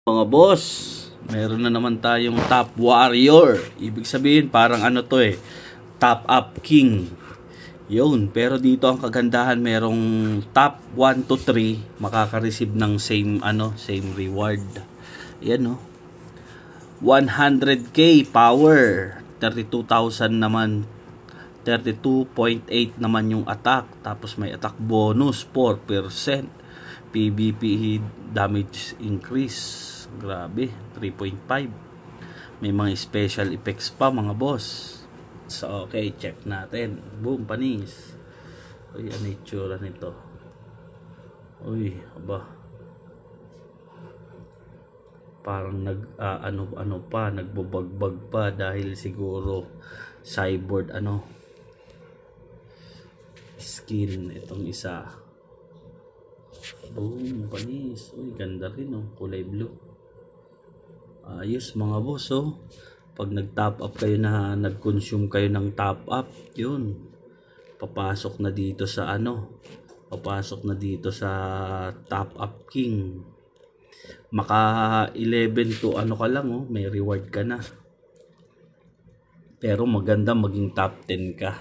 Mga boss, meron na naman tayong top warrior. Ibig sabihin parang ano to top up king. Yun, pero dito ang kagandahan, merong top 1 to 3 makaka-receive ng same reward. Yan no. 100k power, 32,000 naman. 32.8 naman yung attack, tapos may attack bonus 4%. PVP damage increase, grabe, 3.5. May mga special effects pa mga boss. So okay, check natin. Boom, panis. Uy, ano itsura nito? Uy, aba, parang nagbabagbag pa dahil siguro cyborg skin itong isa. Boom, panis. Uy, ganda rin kulay blue. Ayos mga boss pag nag-top up kayo na nag-consume kayo ng top up, yun, papasok na dito sa top up king. Maka 11 to ka lang may reward ka na. Pero maganda maging top 10 ka.